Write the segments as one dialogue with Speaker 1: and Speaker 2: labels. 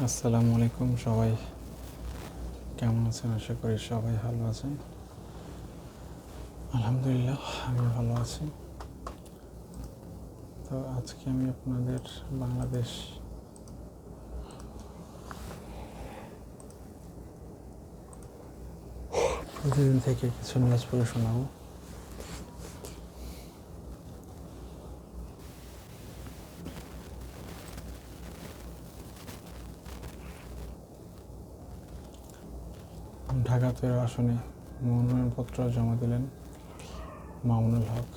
Speaker 1: আসসালামু আলাইকুম সবাই কেমন আছেন? আশা করি সবাই ভালো আছেন। আলহামদুলিল্লাহ আমি ভালো আছি। তো আজকে আমি আপনাদের বাংলাদেশ প্রতিদিন থেকে কিছু নিউজ পড়ে শোনাবো। ঢাকা 13 আসনে মনোনয়নপত্র জমা দিলেন মামুনুল হক।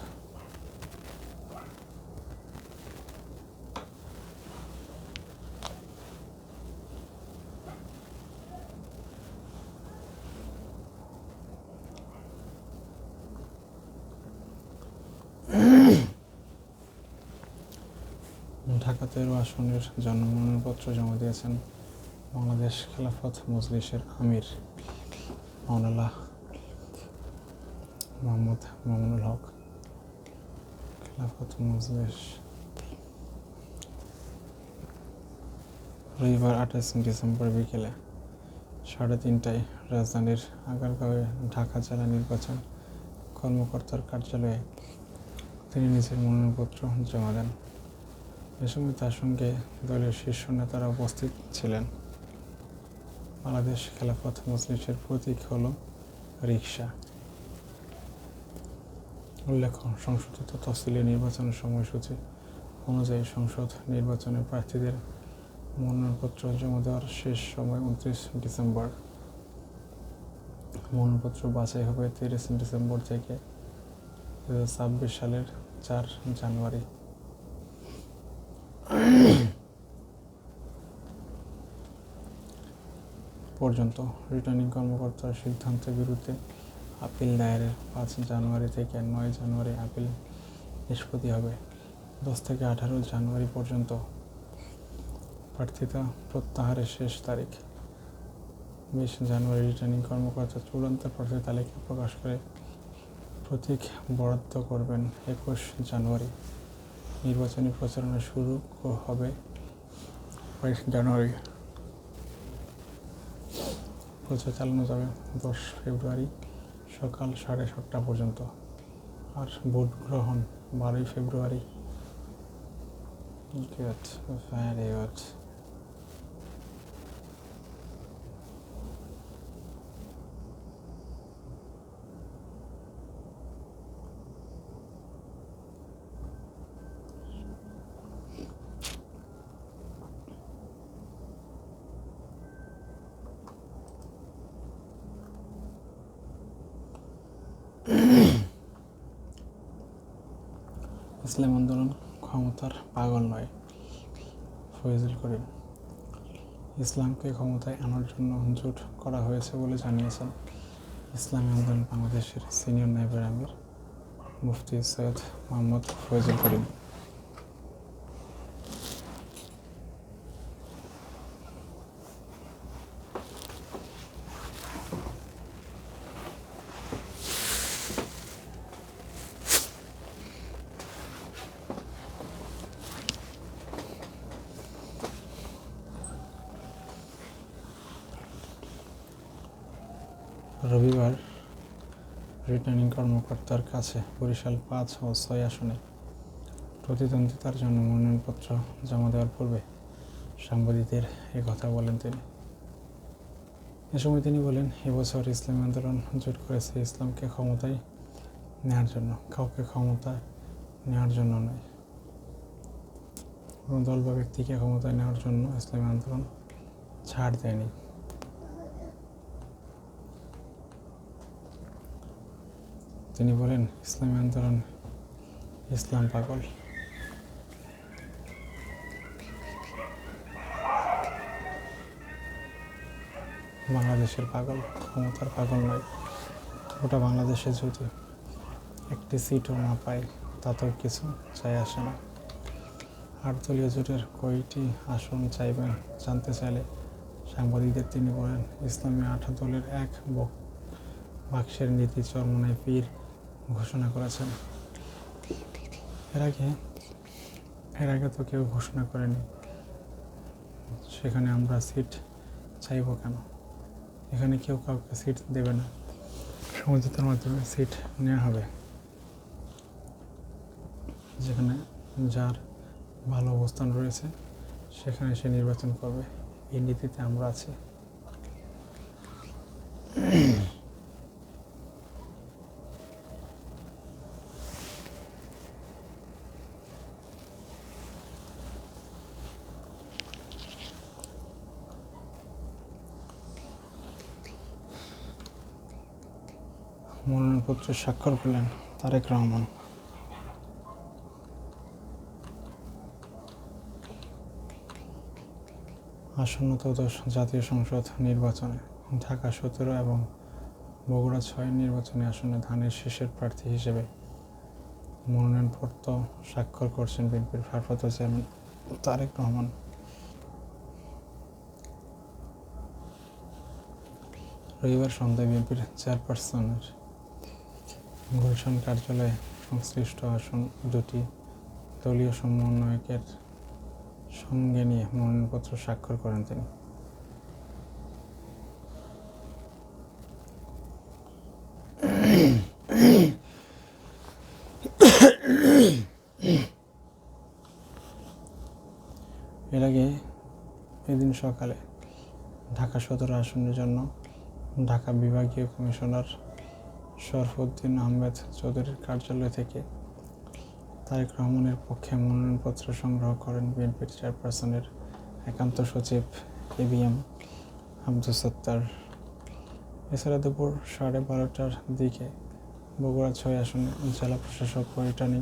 Speaker 1: ঢাকা 13 আসনের জন্য মনোনয়নপত্র জমা দিয়েছেন বাংলাদেশ খেলাফত মজলিসের আমির মাওলানা মোহাম্মদ মামুনুল হক। খেলাফত মজলিস রবিবার 28 ডিসেম্বর বিকেলে 3:30টায় রাজধানীর আগারগাঁওয়ে ঢাকা জেলা নির্বাচন কর্মকর্তার কার্যালয়ে তিনি নিজের মনোনয়নপত্র জমা দেন। এ সময় তার সঙ্গে দলের শীর্ষ নেতারা উপস্থিত ছিলেন। বাংলাদেশ খেলাফত মজলিসের প্রতীক হল রিকশা। উল্লেখ্য, সংশোধিত তফসিলি নির্বাচনের সময়সূচি অনুযায়ী সংসদ নির্বাচনে প্রার্থীদের মনোনয়নপত্র জমা দেওয়ার শেষ সময় 29 ডিসেম্বর। মনোনয়নপত্র বাছাই হবে 30 ডিসেম্বর থেকে 2026 সালের 4 জানুয়ারি। পর্যন্ত রিটার্নিং কর্মকর্তার সিদ্ধান্তের বিরুদ্ধে আপিল দায়েরের 5 জানুয়ারি থেকে 9 জানুয়ারি আপিল নিষ্পত্তি হবে। 10 থেকে 18 জানুয়ারি পর্যন্ত প্রার্থিতা প্রত্যাহারের শেষ তারিখ। 20 জানুয়ারি রিটার্নিং কর্মকর্তা চূড়ান্ত প্রার্থী তালিকা প্রকাশ করে প্রতীক বরাদ্দ করবেন। 21 জানুয়ারি নির্বাচনী প্রচারণা শুরু হবে 22 জানুয়ারি। প্রচার চালানো যাবে 10 ফেব্রুয়ারি সকাল 7:30 পর্যন্ত। আর ভোট গ্রহণ 12 ফেব্রুয়ারি। Very good. ইসলাম আন্দোলন ক্ষমতার পাগল নয়, ফয়জুল করিম। ইসলামকে ক্ষমতায় আনার জন্য জোট করা হয়েছে বলে জানিয়েছেন ইসলামী আন্দোলন বাংলাদেশের সিনিয়র নায়েবে আমির মুফতি সৈয়দ মোহাম্মদ ফয়জুল করিম। রবিবার রিটার্নিং কর্মকর্তার কাছে বরিশাল 5 ও 6 আসনে প্রতিদ্বন্দ্বিতার জন্য মনোনয়নপত্র জমা দেওয়ার পূর্বে সাংবাদিকদের কথা বলেন তিনি। এ সময় তিনি বলেন, এবছর ইসলামী আন্দোলন জোট করেছে ইসলামকে ক্ষমতায় নেওয়ার জন্য, কাউকে ক্ষমতায় নেওয়ার জন্য নয়। কোনো দল বা ব্যক্তিকে ক্ষমতায় নেওয়ার জন্য ইসলামী আন্দোলন ছাড় দেয়নি। তিনি বলেন, ইসলামী আন্দোলন ইসলাম পাগল। বাংলাদেশের পাগল, ক্ষমতার পাগল নয়। গোটা বাংলাদেশে যদি একটি সিটও না পায় তাতেও কিছু যায় আসে না। 8 দলীয় জোটের কয়টি আসন চাইবেন জানতে চাইলে সাংবাদিকদের তিনি বলেন, ইসলামী 8 দলের এক বাক্সের নীতি চরমোনাই পীর ঘোষণা করেছেন। এর আগে তো কেউ ঘোষণা করেনি। সেখানে আমরা সিট চাইব কেন? এখানে কেউ কাউকে সিট দেবে না, সমঝোতার মাধ্যমে সিট নেওয়া হবে। যেখানে যার ভালো অবস্থান রয়েছে সেখানে সে নির্বাচন করবে, এই নীতিতে আমরা আছি। মনোনয়নপত্রে স্বাক্ষর করলেন তারেক রহমান। আসন্ন ত্রয়োদশ জাতীয় সংসদ নির্বাচনে ঢাকা 17 এবং বগুড়া 6 নির্বাচনী আসনে ধানের শীষের প্রার্থী হিসেবে মনোনয়নপত্র স্বাক্ষর করছেন বিএনপির ভারপ্রাপ্ত চেয়ারম্যান তারেক রহমান। রবিবার সন্ধ্যায় বিএনপির চেয়ারপারসনের গুলশান কার্যালয়ে সংশ্লিষ্ট আসন দুটি দলীয় সমন্বয়কের সঙ্গে নিয়ে মনোনয়নপত্র স্বাক্ষর করেন তিনি। এর আগে এদিন সকালে ঢাকা 17 আসনের জন্য ঢাকা বিভাগীয় কমিশনার শরফুদ্দীন আহমেদ চৌধুরীর কার্যালয় থেকে তারেক রহমানের পক্ষে মনোনয়নপত্র সংগ্রহ করেন বিএনপির চেয়ারপারসনের একান্ত সচিব এবিএম আব্দুস সত্তার। এছাড়া দুপুর 12:30টার দিকে বগুড়া 6 আসনে জেলা প্রশাসক রিটার্নিং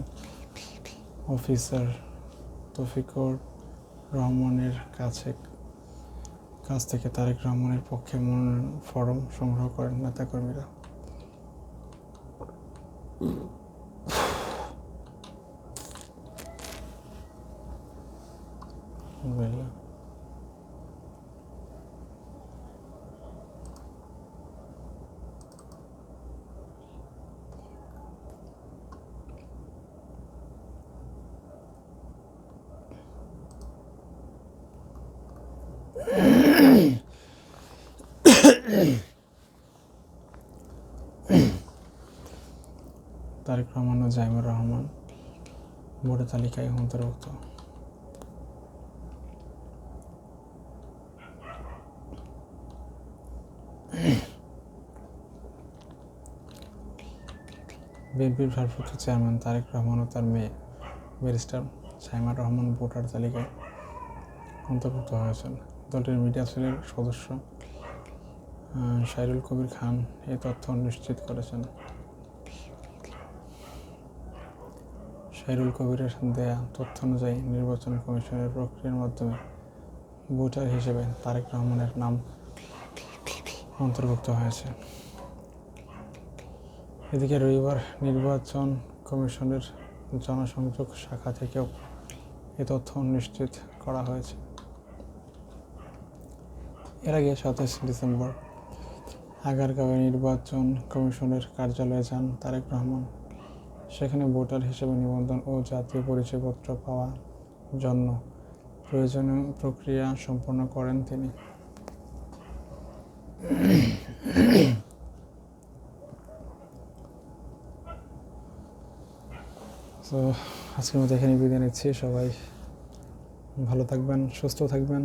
Speaker 1: অফিসার তৌফিকুর রহমানের কাছ থেকে তারেক রহমানের পক্ষে মনোনয়ন ফরম সংগ্রহ করেন নেতাকর্মীরা। তারেক রহমান ও জাইমুর রহমান ভোটার তালিকায় অন্তর্ভুক্ত। বিএনপির ভারপ্রাপ্ত চেয়ারম্যান তারেক রহমান ও তার মেয়ে ব্যারিস্টার জাইমুর রহমান ভোটার তালিকায় অন্তর্ভুক্ত হয়েছেন। দলটির মিডিয়া সেলের সদস্য শাইরুল কবির খান এই তথ্য নিশ্চিত করেছেন। শাইরুল কবিরের দেয়া তথ্য অনুযায়ী নির্বাচন কমিশনের প্রক্রিয়ার মাধ্যমে ভোটার হিসেবে তারেক রহমানের নাম অন্তর্ভুক্ত হয়েছে। এদিকে রবিবার নির্বাচন কমিশনের জনসংযোগ শাখা থেকেও এ তথ্য নিশ্চিত করা হয়েছে। এর আগে 27 ডিসেম্বর আগারগাঁওয়ে নির্বাচন কমিশনের কার্যালয়ে যান তারেক রহমান। সেখানে ভোটার হিসেবে নিবন্ধন ও জাতীয় পরিচয়পত্র পাওয়ার জন্য প্রয়োজনীয় প্রক্রিয়া সম্পন্ন করেন তিনি। তো আজকের মতো এখানে বিদায় নিচ্ছি। সবাই ভালো থাকবেন, সুস্থ থাকবেন।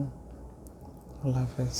Speaker 1: আল্লাহ হাফেজ।